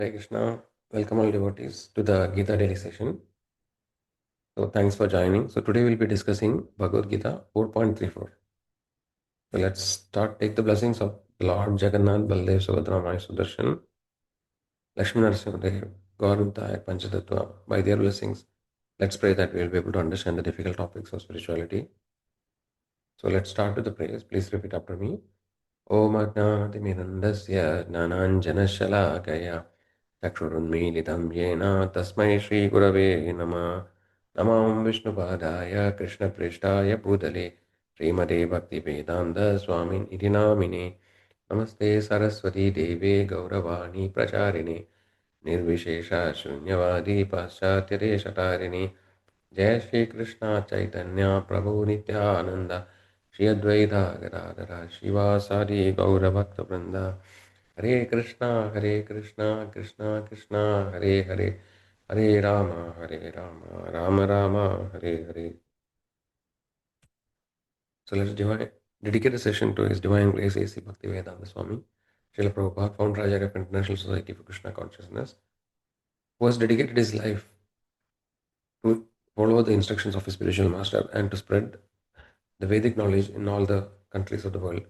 Hare Krishna. Welcome all devotees to the Gita Daily session. So thanks for joining. So today we'll be discussing Bhagavad Gita 4.34. So let's start. Take the blessings of the Lord Jagannath, Baldev, Subhadra, Maya Sudarshan, Lakshmana, Narasimhadev, Gaurantaya, Panchatattva. By their blessings, let's pray that we'll be able to understand the difficult topics of spirituality. So let's start with the prayers. Please repeat after me. Om Ajnatimirandasya Jnananjanashalakaya चक्षुरुन्मीलितं येन तस्मै श्रीगुरवे नमः नमां विष्णुपादाय कृष्णप्रेष्ठाय भूतले श्रीमते भक्तिवेदान्त स्वामिन् इति नामिने नमस्ते सरस्वती देवे गौरवाणी प्रचारिणे निर्विशेषा शून्यवादी पाश्चात्यदेशतारिणे जय श्रीकृष्ण चैतन्य प्रभु नित्यानन्द श्री अद्वैता गदाधर शिवासादि गौरभक्तवृन्द हरे Krishna Krishna Krishna Hare Hare Hare Ram Ram Ram Hare Hare. So let's dedicate a session to His Divine Grace A.C. Bhaktivedanta Swami, Srila Prabhupada, founder of International Society for Krishna Consciousness, who has dedicated his life to follow the instructions of his spiritual master and to spread the Vedic knowledge in all the countries of the world.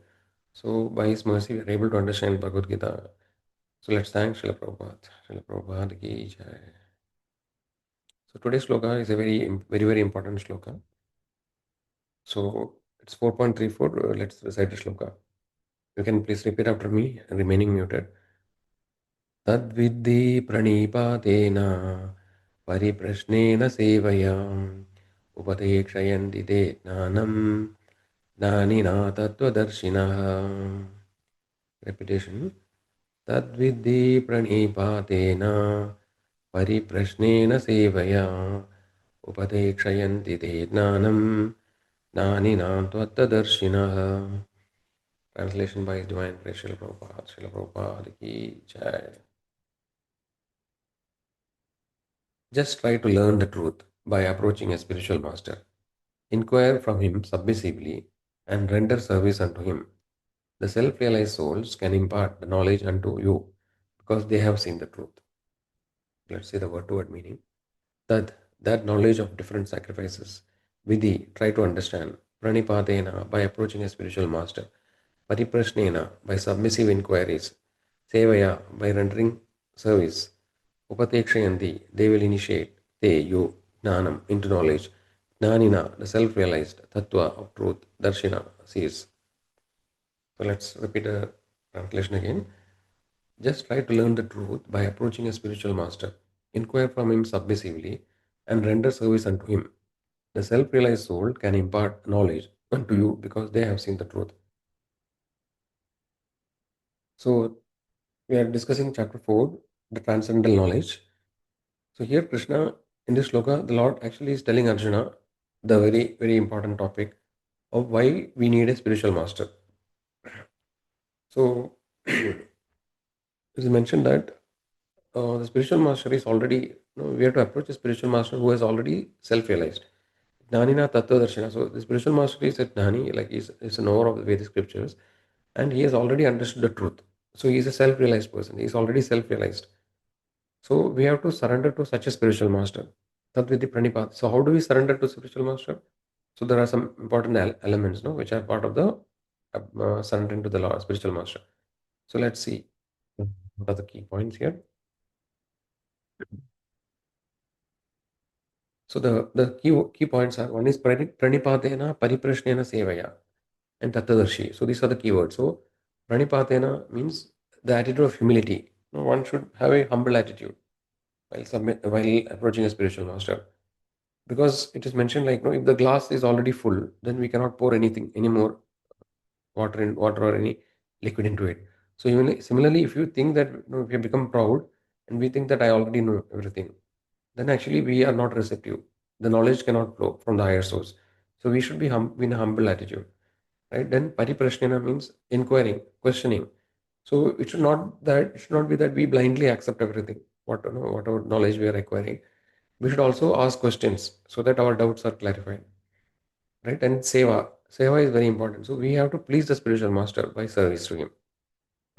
So by his mercy, we are able to understand Bhagavad Gita. So let's thank Srila Prabhupada. Srila Prabhupada ki jai. So today's sloka is a very important sloka. So it's 4.34. Let's recite the sloka. You can please repeat after me, remaining muted. Tadvidhi pranipatena pariprashnena sevayam upadekshayanti te jnanam jnanina tattvadarshinaha. Repetition. Tadvidhi pranipatena pariprashnena sevaya upadekshayanti te jnanam jnanina tattvadarshinaha. Translation by His Divine Grace Srila Prabhupada. Srila Prabhupada ki jai. Just try to learn the truth by approaching a spiritual master. Inquire from him submissively and render service unto him. The self-realized souls can impart the knowledge unto you because they have seen the truth. Let's see the word-to-word meaning. That knowledge of different sacrifices. Vidhi, try to understand. Pranipatena, by approaching a spiritual master. Pariprashnena, by submissive inquiries. Sevaya, by rendering service. Upatekshayanti, they will initiate. Te, you, jnanam, into knowledge. Jnanina, the self-realized. Tattva, of truth. Darshina, sees. So let's repeat the translation again. Just try to learn the truth by approaching a spiritual master. Inquire from him submissively and render service unto him. The self-realized soul can impart knowledge unto you because they have seen the truth. So we are discussing chapter 4, the transcendental knowledge. So here Krishna, in this sloka, the Lord actually is telling Arjuna the very important topic of why we need a spiritual master. So it is mentioned that the spiritual master is already, we have to approach a spiritual master who has already self-realized. Jnanina Tattva Darshana. So the spiritual master is a Jnani, like he's a knower of the Vedic scriptures, and he has already understood the truth. So he is a self-realized person. He is already self-realized. So we have to surrender to such a spiritual master. Tadviti Pranipat. So how do we surrender to spiritual master? So there are some important elements, no, which are part of the surrendering to the Lord, spiritual master. So let's see what are the key points here. So the key points are, one is Pranipatena Pariprashnena Sevaya and Tattadarshi. So these are the keywords. So Pranipatena means the attitude of humility. One should have a humble attitude while approaching a spiritual master. Because it is mentioned like, if the glass is already full, then we cannot pour any more water or any liquid into it. So even similarly, if you think that if you become proud and we think that I already know everything, then actually we are not receptive. The knowledge cannot flow from the higher source. So we should be in a humble attitude, right? Then pariprashnena means inquiring, questioning. So it should not be that we blindly accept everything, whatever knowledge we are acquiring. We should also ask questions so that our doubts are clarified, right? And seva is very important. So we have to please the spiritual master by service to him,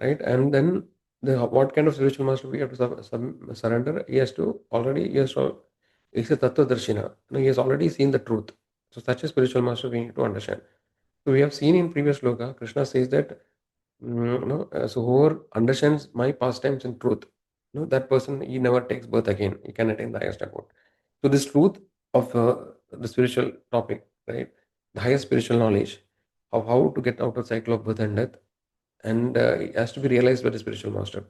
right? And then what kind of spiritual master we have to surrender? He's a Tattva Darshina. He has already seen the truth. So such a spiritual master we need to understand. So we have seen in previous sloka, Krishna says that so whoever understands my pastimes in truth, that person he never takes birth again. He can attain the highest abode. So this truth of the spiritual topic, right? The highest spiritual knowledge of how to get out of cycle of birth and death, and it has to be realized by the spiritual master.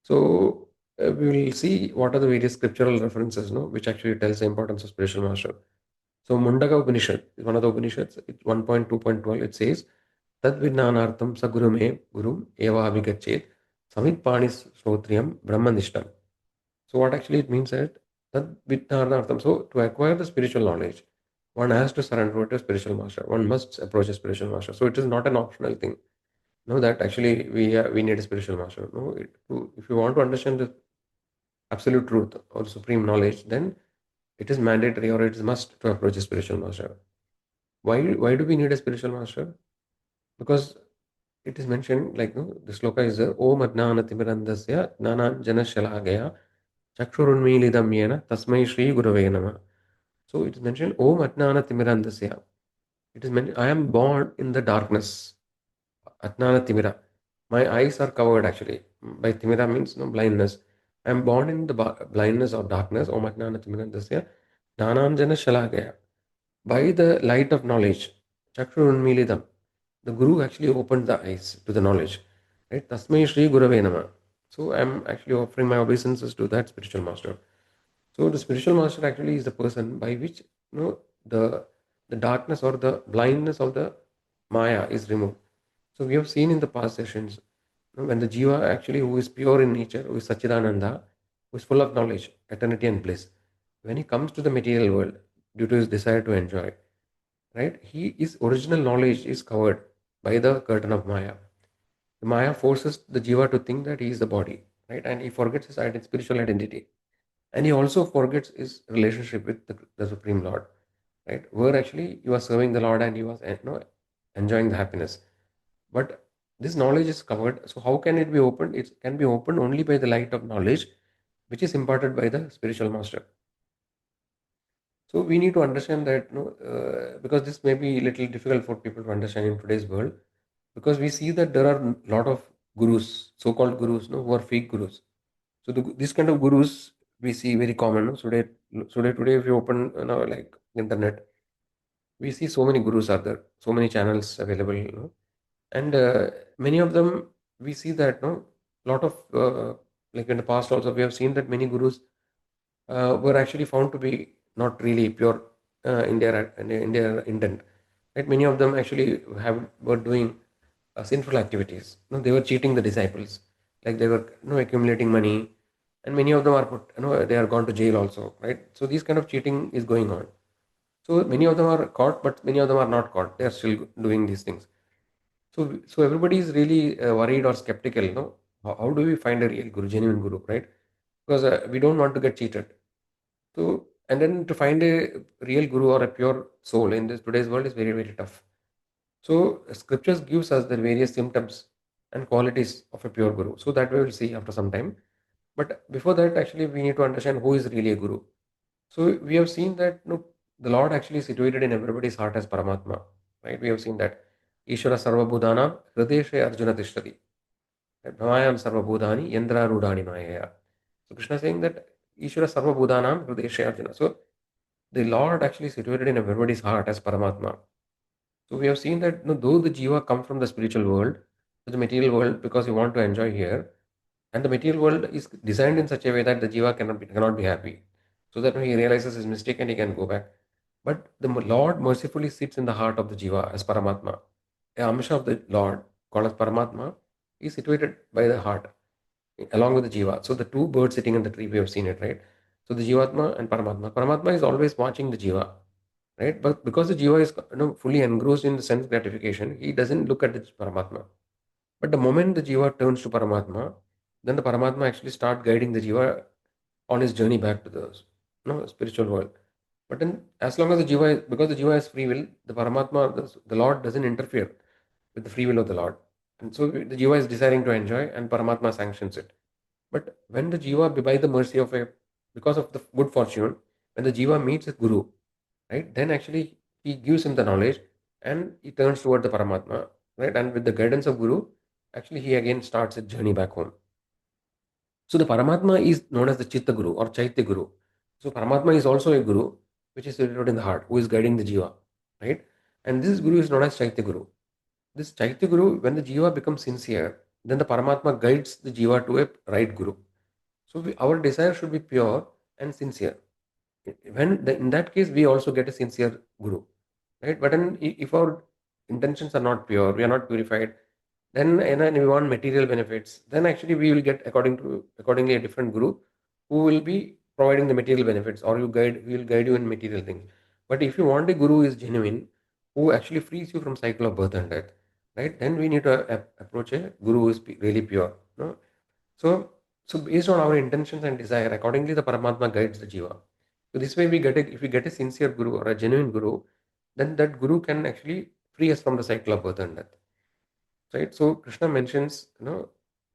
So we will see what are the various scriptural references, which actually tells the importance of spiritual master. So Mundaka Upanishad is one of the Upanishads. It's 1.2.12. It says, Tad Vijnanartham Sagurume Gurum Eva Abhigachet Samit Panis Srotriyam Brahmanishtam. So what actually it means that Tad Vijnanartham. So to acquire the spiritual knowledge, one has to surrender to a spiritual master. One must approach a spiritual master. So it is not an optional thing. No, that actually we need a spiritual master. No, if you want to understand the absolute truth or supreme knowledge, then it is mandatory or it is must to approach a spiritual master. Why do we need a spiritual master? Because it is mentioned like the sloka is there, Om Adnana Timirandasya Nanan Jana Shalagaya Chakshurunmilidam Yena Tasmai Shri Gurave Nama. So it is mentioned Om Adnana Timirandasya. It is mentioned I am born in the darkness. Atnana Timira. My eyes are covered actually. By Timira means blindness. I am born in the blindness or darkness. Om Atnana Timirandasya Nananjana Shalagaya. By the light of knowledge, Chakshurunmilidam, the Guru actually opened the eyes to the knowledge. Right? Tasmai Shri Gurave Nama. So I am actually offering my obeisances to that spiritual master. So the spiritual master actually is the person by which the the darkness or the blindness of the Maya is removed. So we have seen in the past sessions when the Jiva actually who is pure in nature, who is Sachidananda, who is full of knowledge, eternity and bliss, when he comes to the material world due to his desire to enjoy, right? His original knowledge is covered by the curtain of Maya. The Maya forces the Jiva to think that he is the body, right? And he forgets his spiritual identity. And he also forgets his relationship with the Supreme Lord, right? Where actually he was serving the Lord and he was enjoying the happiness. But this knowledge is covered. So how can it be opened? It can be opened only by the light of knowledge, which is imparted by the spiritual master. So we need to understand that, because this may be a little difficult for people to understand in today's world, because we see that there are a lot of gurus, so-called gurus, who are fake gurus. So this kind of gurus we see very common. No? Today, if you open, like internet, we see so many gurus are there, so many channels available, and many of them we see that lot of like in the past also we have seen that many gurus were actually found to be not really pure in their intent. Right? Many of them actually were doing sinful activities. They were cheating the disciples, like they were accumulating money, and many of them are put. They are gone to jail also. Right. So these kind of cheating is going on. So many of them are caught, but many of them are not caught. They are still doing these things. So everybody is really worried or skeptical. How do we find a real guru, genuine guru, right? Because we don't want to get cheated. So, and then to find a real guru or a pure soul in this today's world is very, very tough. So, scriptures gives us the various symptoms and qualities of a pure guru. So that we will see after some time. But before that, actually, we need to understand who is really a guru. So we have seen that the Lord actually is situated in everybody's heart as Paramatma. Right? We have seen that Ishvara Sarva Bhudana Hrideshe Arjuna Tishtati. Bhamayam Sarva Bhudani Yendra Rudani Mayaya. So Krishna is saying that Ishvara Sarva Bhudanam Hrideshe Arjuna. So the Lord actually is situated in everybody's heart as Paramatma. So we have seen that though the jiva come from the spiritual world to the material world because you want to enjoy here, and the material world is designed in such a way that the jiva cannot be happy, so that when he realizes his mistake and he can go back. But the Lord mercifully sits in the heart of the jiva as Paramatma. A Amsha of the Lord, called as Paramatma, is situated by the heart along with the jiva. So the two birds sitting in the tree, we have seen it, right? So the jivatma and Paramatma. Paramatma is always watching the jiva, right? But because the jiva is fully engrossed in the sense gratification, he doesn't look at the Paramatma. But the moment the jiva turns to Paramatma, then the Paramatma actually start guiding the jiva on his journey back to the spiritual world. But then, as long as because the jiva has free will, the Paramatma, the Lord doesn't interfere with the free will of the Lord. And so the jiva is desiring to enjoy, and Paramatma sanctions it. But when the jiva, by the mercy of because of the good fortune, when the jiva meets a guru, right, then actually he gives him the knowledge and he turns toward the Paramatma, right? And with the guidance of Guru, actually he again starts his journey back home. So the Paramatma is known as the Chitta Guru or Chaitya Guru. So Paramatma is also a Guru which is situated in the heart, who is guiding the jiva, right? And this Guru is known as Chaitya Guru. This Chaitya Guru, when the jiva becomes sincere, then the Paramatma guides the jiva to a right Guru. So our desire should be pure and sincere. In that case, we also get a sincere Guru, right? But then, if our intentions are not pure, we are not purified, then and we want material benefits, then actually we will get accordingly a different Guru who will be providing the material benefits, or we will guide you in material things. But if you want a Guru who is genuine, who actually frees you from cycle of birth and death, right? Then we need to approach a Guru who is really pure. No? So, so based on our intentions and desire, accordingly the Paramatma guides the jiva. So this way if we get a sincere guru or a genuine guru, then that guru can actually free us from the cycle of birth and death. Right? So Krishna mentions, to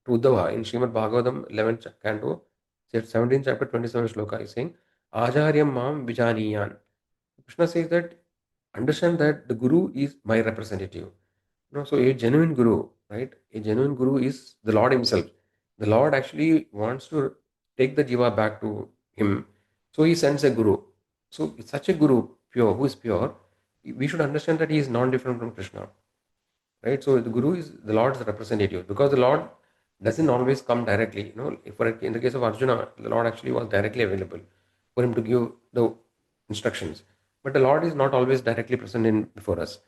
Uddhava in Srimad Bhagavatam 11th canto, 17th chapter 27 sloka is saying, Ajaryam mam vijaniyan. Krishna says that understand that the guru is my representative. So a genuine guru, right? A genuine guru is the Lord Himself. The Lord actually wants to take the jiva back to Him. So He sends a guru. So such a guru, pure, who is pure, we should understand that he is non-different from Krishna, right? So the guru is the Lord's representative, because the Lord doesn't always come directly. In the case of Arjuna, the Lord actually was directly available for him to give the instructions. But the Lord is not always directly present in before us.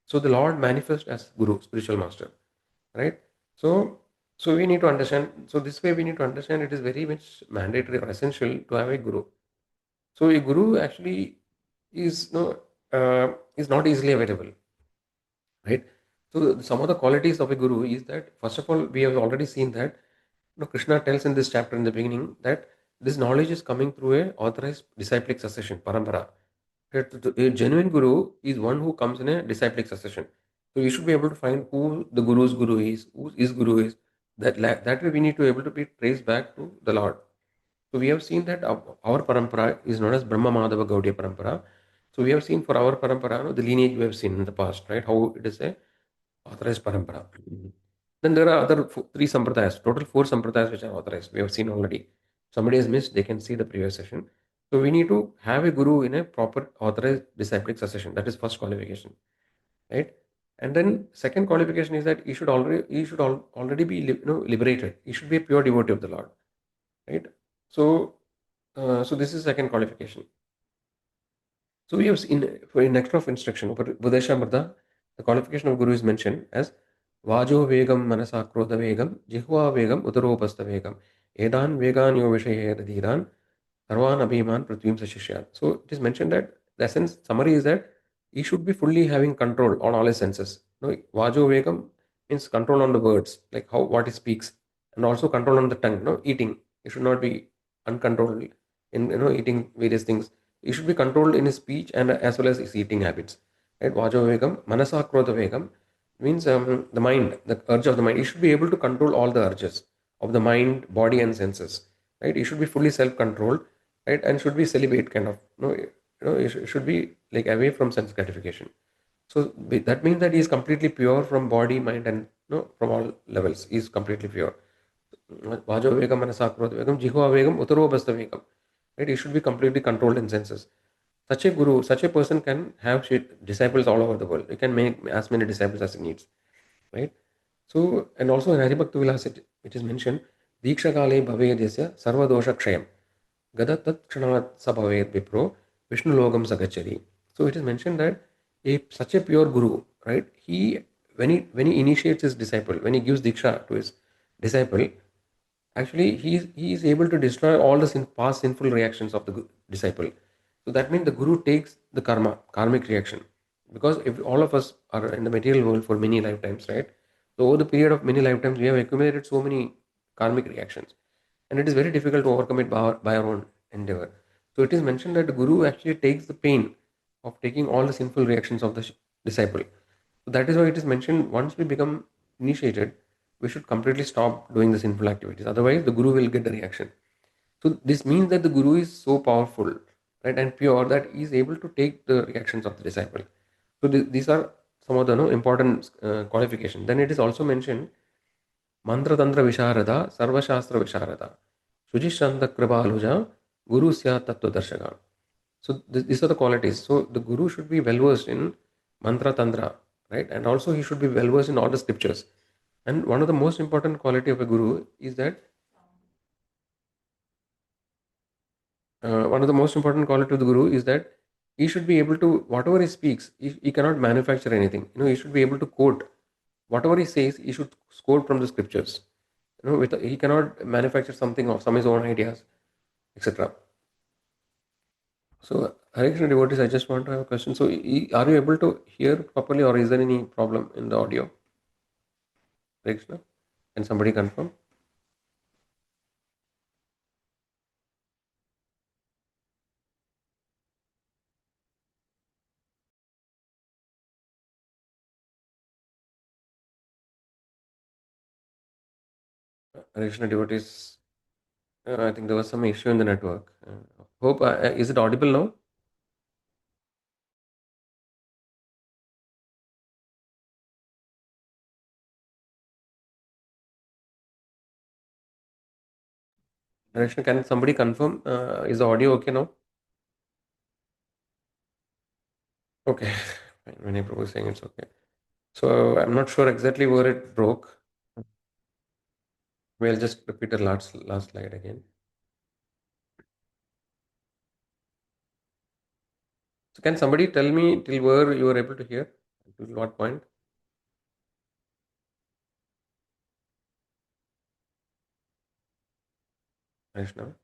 So the Lord manifests as Guru, spiritual master, right? So so we need to understand. So this way we need to understand it is very much mandatory or essential to have a Guru. So a Guru actually is is not easily available, right? So some of the qualities of a Guru is that, first of all, we have already seen that Krishna tells in this chapter in the beginning that this knowledge is coming through a authorized disciplic succession, parampara. A genuine guru is one who comes in a disciplic succession. So you should be able to find who the guru's guru is, who his guru is. That way we need to be able to be traced back to the Lord. So we have seen that our parampara is known as Brahma Madhava Gaudiya parampara. So we have seen for our parampara, the lineage we have seen in the past, right? How it is a authorized parampara. Then there are other three sampradayas, total four sampradayas which are authorized. We have seen already. Somebody has missed, they can see the previous session. So we need to have a guru in a proper authorized disciplic succession. That is first qualification, right? And then second qualification is that he should already be liberated. He should be a pure devotee of the Lord, right? So so this is second qualification. So we have seen for in next of instruction, Budesha Murda, the qualification of Guru is mentioned as Vajo Vegam Manasa Krodha Vegam, Jihva Vegam Udaropasta Vegam, Edan Vegan Yo Vishaya Dhiran, Sarvan Abhiman Prithvim Sashishya. So it is mentioned that the essence summary is that he should be fully having control on all his senses. Vajo Vegam means control on the words, like what he speaks, and also control on the tongue. Eating. He should not be uncontrolled in eating various things. He should be controlled in his speech and as well as his eating habits. Right? Vajo Vegam, Manasa Krodha Vegam means the mind, the urge of the mind. He should be able to control all the urges of the mind, body, and senses. Right? He should be fully self-controlled, right, and should be celibate kind of. He should be like away from sense gratification. So that means that he is completely pure from body, mind, and from all levels. He is completely pure. Vajo Vegam, Manasa Krodha Vegam, Jihva Vegam, Uttarobhasta Vegam. Right? He should be completely controlled in senses. Such a guru, such a person can have disciples all over the world. He can make as many disciples as he needs, right? So, and also in Haribhakta Vilas, it is mentioned, Diksha Kale Bhavedesya Sarva Dosha Kshayam, Gada Tat Kshanat Sabhaved Vipro, Vishnu Logam Sagachari. So it is mentioned that such a pure guru, right? When he initiates his disciple, when he gives Diksha to his disciple, actually he is able to destroy all the past sinful reactions of the disciple. So that means the guru takes the karmic reaction, because if all of us are in the material world for many lifetimes, right? So over the period of many lifetimes we have accumulated so many karmic reactions, and it is very difficult to overcome it by our own endeavor. So it is mentioned that the guru actually takes the pain of taking all the sinful reactions of the disciple. So that is why it is mentioned, once we become initiated, we should completely stop doing the sinful activities. Otherwise, the guru will get the reaction. So this means that the guru is so powerful, right, and pure that he is able to take the reactions of the disciple. So these are some of the important qualifications. Then it is also mentioned mantra tantra visharada sarva shastra visharada shujishanta kripaluja guru sya tattva darshaka. So these are the qualities. So the guru should be well versed in mantra tantra, right, and also he should be well versed in all the scriptures. And one of the most important quality of a guru is that one of the most important quality of the guru is that he should be able to whatever he speaks, he cannot manufacture anything. He should be able to quote whatever he says. He should quote from the scriptures. He cannot manufacture something of some his own ideas, etc. So, Hare Krishna devotees, I just want to have a question. So, are you able to hear properly, or is there any problem in the audio? Hare Krishna, can somebody confirm? Hare Krishna devotees, I think there was some issue in the network. Hope is it audible now? Hare Krishna, can somebody confirm? Is the audio okay now? Okay, fine. When Prabhu is saying it's okay. So I'm not sure exactly where it broke. We'll just repeat the last slide again. So can somebody tell me till where you were able to hear? Till what point? Krishna.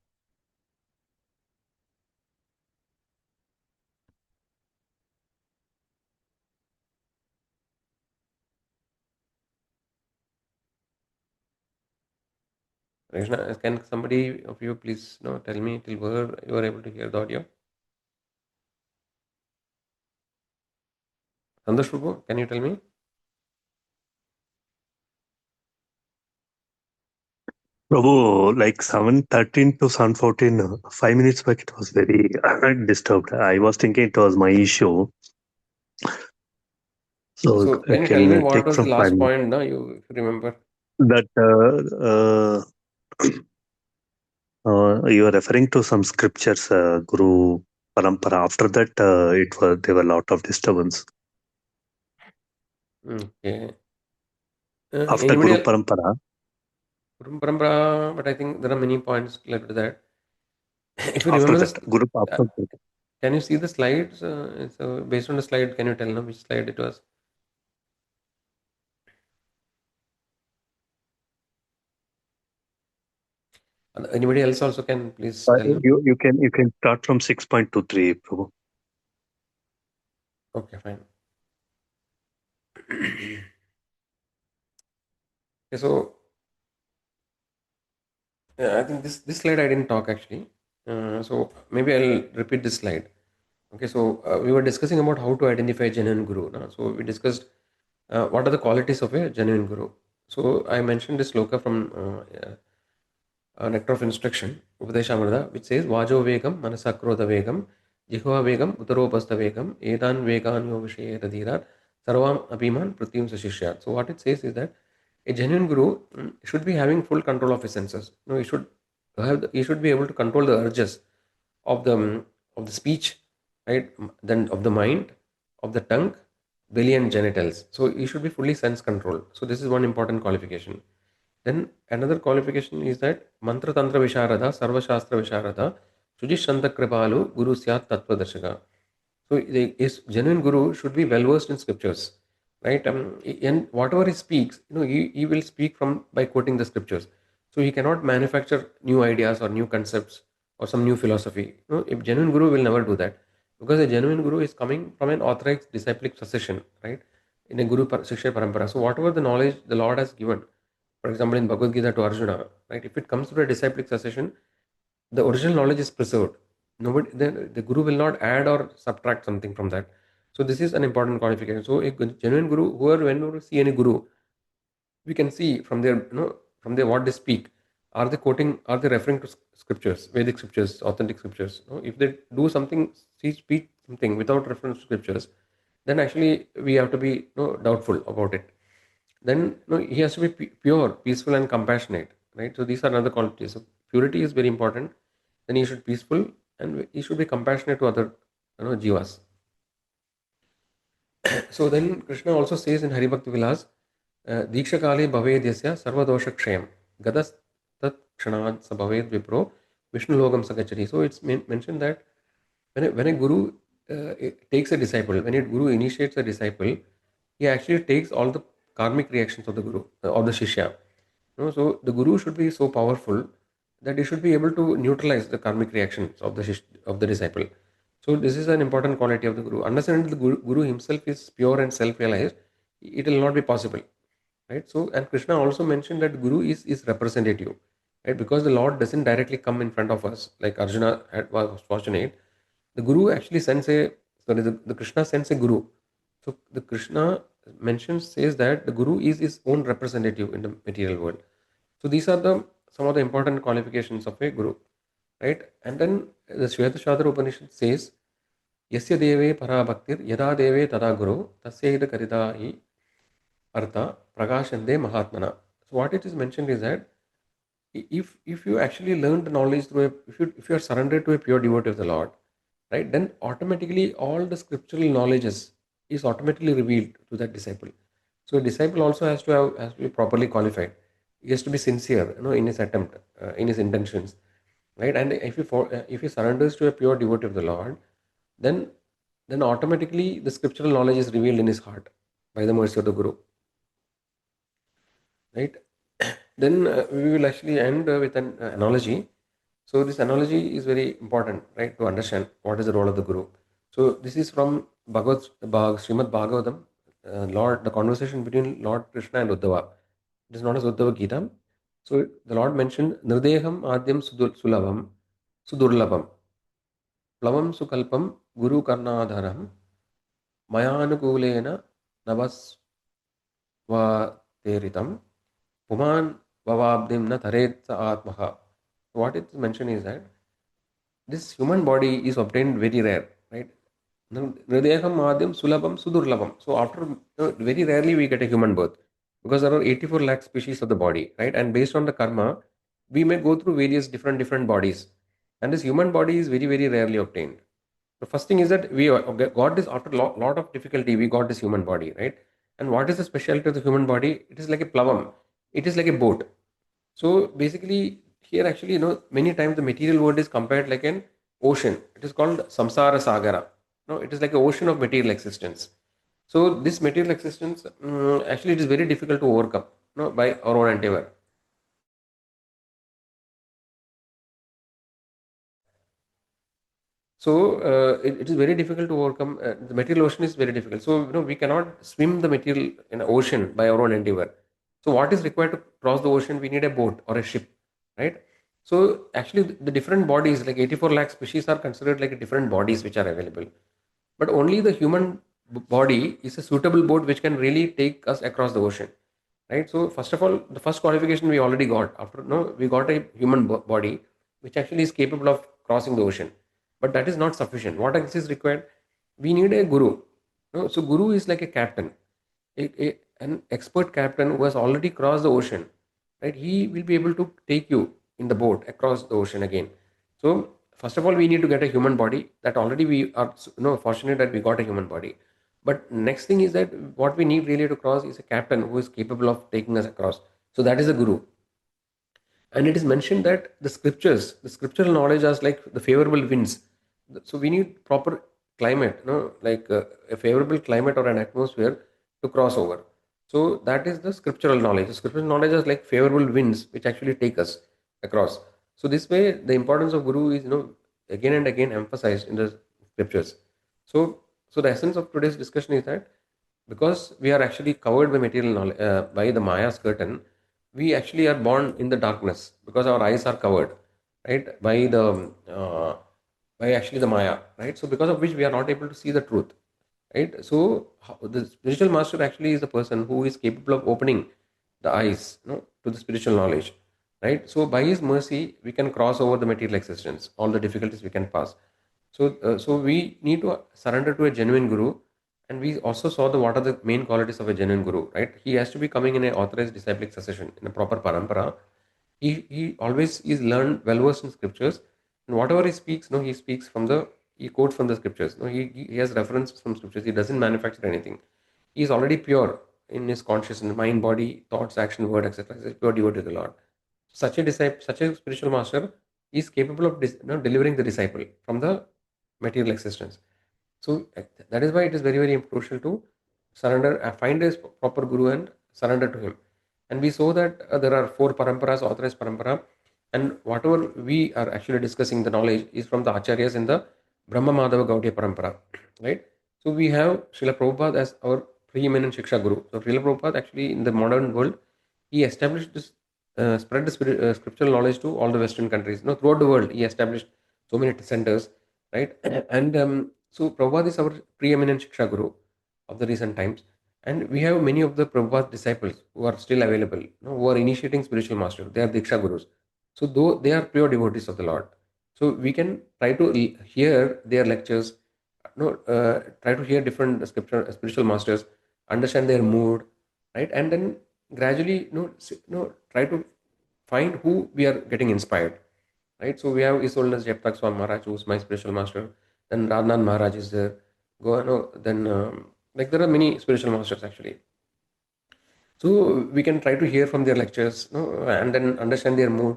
Krishna, can somebody of you please tell me till where you were able to hear the audio? Sandosh Prabhu, can you tell me? Prabhu, like 7:13 to 7:14, 5 minutes back, it was very disturbed. I was thinking it was my issue. So So I can you tell me can what take was the from 5 last minutes. point? No, if you remember. That you are referring to some scriptures, Guru Parampara. After that, there were a lot of disturbance. Okay. After Anybody Guru else? Parampara, Parampara, but I think there are many points left to that. If you after remember that, this, Guru uh, after that. can you see the slides? So based on the slide, can you tell me which slide it was? Anybody else also can please tell me? You can start from 6.23, Prabhu. Okay, fine. Okay, so I think this slide I didn't talk actually. So maybe I'll repeat this slide. Okay, so we were discussing about how to identify a genuine guru. No? So we discussed what are the qualities of a genuine guru. So I mentioned this sloka from Nectar of Instruction, Upadeshamrita, which says Vajo Vegam, Manasakrodha Vegam, Jihva Vegam, Uttaropastha Vegam, Edan Vegan Yovashe Radhira, Sarvam Abhiman Pratyum Sashishya. So what it says is that a genuine guru should be having full control of his senses. He should he should be able to control the urges of the speech, right? Then of the mind, of the tongue, belly and genitals. So he should be fully sense control. So this is one important qualification. Then another qualification is that mantra tantra visharada, sarva shastra visharada, sujishanta kripalu, guru syat tattva darshaka. So his genuine guru should be well versed in scriptures, right? And whatever he speaks, he will speak from by quoting the scriptures. So he cannot manufacture new ideas or new concepts or some new philosophy. A genuine guru will never do that because a genuine guru is coming from an authorized disciplic succession, right? In a Shiksha Parampara. So whatever the knowledge the Lord has given, for example, in Bhagavad Gita to Arjuna, right? If it comes to a disciplic succession, the original knowledge is preserved. Nobody, the guru will not add or subtract something from that. So this is an important qualification. So a genuine guru, whoever, whenever you see any guru, we can see from their, from their what they speak. Are they quoting? Are they referring to scriptures, Vedic scriptures, authentic scriptures? If they do something, speak something without reference to scriptures, then actually we have to be, doubtful about it. Then, he has to be pure, peaceful, and compassionate, right? So these are another qualities. So purity is very important. Then he should be peaceful, and he should be compassionate to other, jivas. So then Krishna also says in Haribhakti Vilas, Diksha Kali Bhavedyasya Sarvadosha Kshayam Gadas Tat Kshanad Sabhaved Vipro Vishnu Logam Sagachari. So it's mentioned that when a guru takes a disciple, when a guru initiates a disciple, he actually takes all the karmic reactions of the guru, of the shishya. So the guru should be so powerful that he should be able to neutralize the karmic reactions of of the disciple. So this is an important quality of the guru. Unless and until the guru himself is pure and self-realized, it will not be possible, right? So, and Krishna also mentioned that guru is representative, right? Because the Lord doesn't directly come in front of us like Arjuna was fortunate. The guru actually sends a sorry the Krishna sends a guru. So the Krishna mentions says that the guru is his own representative in the material world. So these are the some of the important qualifications of a guru, right? And then the Shvetashadra Upanishad says, "Yasya deve para bhaktir yada deve tada guru tasya ida karita hi artha prakashande mahatmana." So what it is mentioned is that if you actually learn the knowledge through if you are surrendered to a pure devotee of the Lord, right, then automatically all the scriptural knowledges is automatically revealed to that disciple. So a disciple also has to be properly qualified. He has to be sincere, in his attempt, in his intentions, right? And if he surrenders to a pure devotee of the Lord, then automatically the scriptural knowledge is revealed in his heart by the mercy of the Guru, right? Then we will actually end with an analogy. So this analogy is very important, right, to understand what is the role of the guru. So this is from Srimad Bhagavatam, the conversation between Lord Krishna and Uddhava. It is known as Uddhava Gita. So the Lord mentioned Nirdeham Adyam Sulavam Sudurlabam Plavam Sukalpam Guru Karnadharam Mayanukulena Navasvateritam Puman Vavabdim na Taret Sa Atmaha. What it is mentioned is that this human body is obtained very rare, right? Hridayakam madhyam sulabam sudurlabam. So after very rarely we get a human birth because there are 84 lakh species of the body, right? And based on the karma, we may go through various different bodies, and this human body is very rarely obtained. The first thing is that we got this after lot of difficulty. We got this human body, right? And what is the specialty of the human body? It is like a plavam. It is like a boat. So basically, here actually, many times the material world is compared like an ocean. It is called samsara sagara. No, it is like an ocean of material existence. So this material existence, actually, it is very difficult to overcome, by our own endeavor. So it is very difficult to overcome. The material ocean is very difficult. So we cannot swim the material in the ocean by our own endeavor. So what is required to cross the ocean? We need a boat or a ship, right? So actually, the different bodies, like 84 lakh species, are considered like different bodies which are available. But only the human body is a suitable boat which can really take us across the ocean, right? So first of all, the first qualification we already got. After no, we got a human body which actually is capable of crossing the ocean, but that is not sufficient. What else is required? We need a guru. So guru is like a captain, an expert captain who has already crossed the ocean, right? He will be able to take you in the boat across the ocean again. So first of all, we need to get a human body. That already we are fortunate that we got a human body. But next thing is that what we need really to cross is a captain who is capable of taking us across. So that is a guru. And it is mentioned that the scriptural knowledge is like the favorable winds. So we need proper climate, like a favorable climate or an atmosphere to cross over. So that is the scriptural knowledge. The scriptural knowledge is like favorable winds which actually take us across. So this way, the importance of guru is again and again emphasized in the scriptures. So the essence of today's discussion is that because we are actually covered by material knowledge, by the Maya's curtain, we actually are born in the darkness because our eyes are covered, right, by actually the Maya, right? So because of which we are not able to see the truth, right? So the spiritual master actually is the person who is capable of opening the eyes, to the spiritual knowledge, right? So by His mercy, we can cross over the material existence, all the difficulties we can pass. So we need to surrender to a genuine guru, and we also saw what are the main qualities of a genuine guru, right? He has to be coming in an authorized disciplic succession in a proper parampara. He always is learned well versed in scriptures, and whatever he speaks, no, he speaks from the he quotes from the scriptures. No, he has references from scriptures. He doesn't manufacture anything. He is already pure in his consciousness, mind, body, thoughts, action, word, etc. He is pure devotee to the Lord. Such a disciple, such a spiritual master is capable of delivering the disciple from the material existence. So that is why it is very, very crucial to surrender, find a proper guru and surrender to him. And we saw that there are four paramparas, authorized parampara, and whatever we are actually discussing, the knowledge is from the acharyas in the Brahma Madhava Gaudiya parampara, right? So we have Srila Prabhupada as our preeminent Shiksha Guru. So Srila Prabhupada actually in the modern world, he established this, spread the scriptural knowledge to all the Western countries. Throughout the world, he established so many centers, right? And so Prabhupada is our preeminent Shiksha Guru of the recent times. And we have many of the Prabhupada disciples who are still available, who are initiating spiritual master. They are Diksha Gurus. So though they are pure devotees of the Lord. So we can try to hear their lectures, try to hear different scripture, spiritual masters, understand their mood, right? And then gradually, try to find who we are getting inspired, right? So we have His Holiness Japtak Swami Maharaj, who is my spiritual master. Then Radhanan Maharaj is there. Go, then like there are many spiritual masters actually. So we can try to hear from their lectures, and then understand their mood.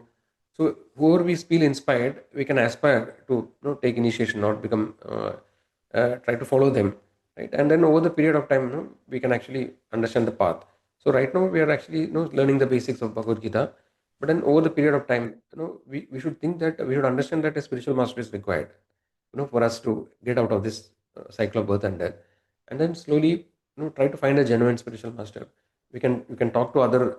So whoever we feel inspired, we can aspire to take initiation or become try to follow them, right? And then over the period of time, we can actually understand the path. So right now we are actually learning the basics of Bhagavad Gita, but then over the period of time, we should think that we should understand that a spiritual master is required, for us to get out of this cycle of birth and death, and then slowly try to find a genuine spiritual master. We can talk to other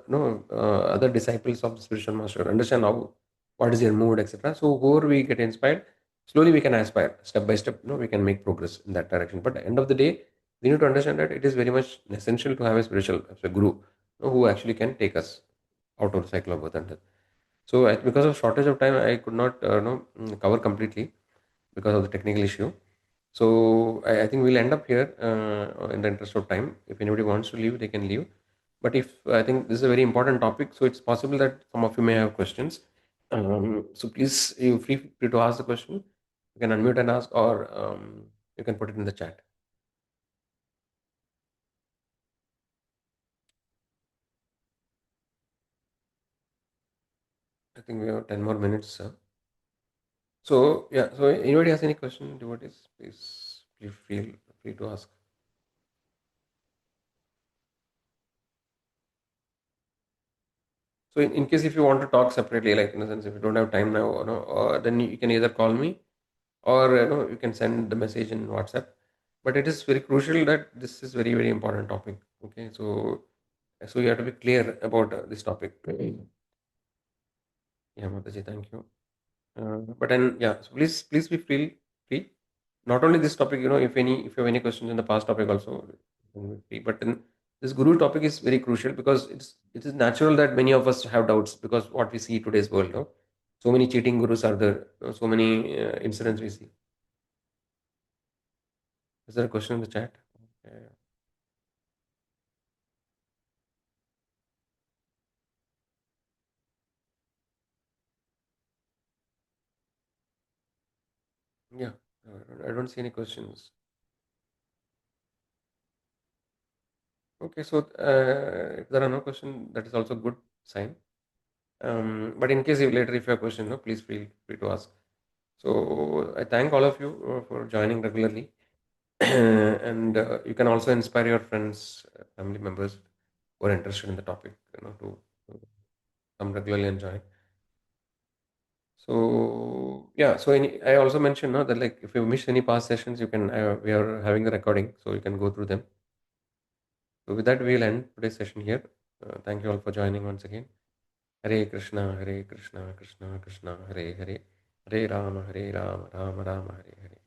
other disciples of the spiritual master, understand how what is their mood, etc. So whoever we get inspired, slowly we can aspire step by step. We can make progress in that direction. But at the end of the day, we need to understand that it is very much essential to have a spiritual a guru, who actually can take us out of the cycle of birth and death. So because of shortage of time, I could not cover completely because of the technical issue. So I think we'll end up here in the interest of time. If anybody wants to leave, they can leave. But if I think this is a very important topic, so it's possible that some of you may have questions. So please, you free to ask the question. You can unmute and ask, or you can put it in the chat. I think we have 10 more minutes. So yeah, so anybody has any question, devotees, please feel free to ask. So in case if you want to talk separately, like in the sense if you don't have time now, then you can either call me or you can send the message in WhatsApp. But it is very crucial that this is very, very important topic. Okay, so you have to be clear about this topic. Yeah, Mataji, thank you. But then yeah, so please be free. Not only this topic, if you have any questions in the past topic also, you can be free. But then this guru topic is very crucial because it is natural that many of us have doubts because what we see today's world, no? So many cheating gurus are there, so many incidents we see. Is there a question in the chat? Yeah, yeah. I don't see any questions. Okay, so if there are no questions, that is also good sign. But in case if you have a question, no, please feel free to ask. So I thank all of you for joining regularly, and you can also inspire your friends, family members who are interested in the topic, to come regularly and join. So yeah, so I also mentioned that like if you miss any past sessions, you can we are having a recording, so you can go through them. So with that, we'll end today's session here. Thank you all for joining once again. Hare Krishna, Krishna Krishna, Hare Hare, Hare Rama, Rama Rama, Hare Hare.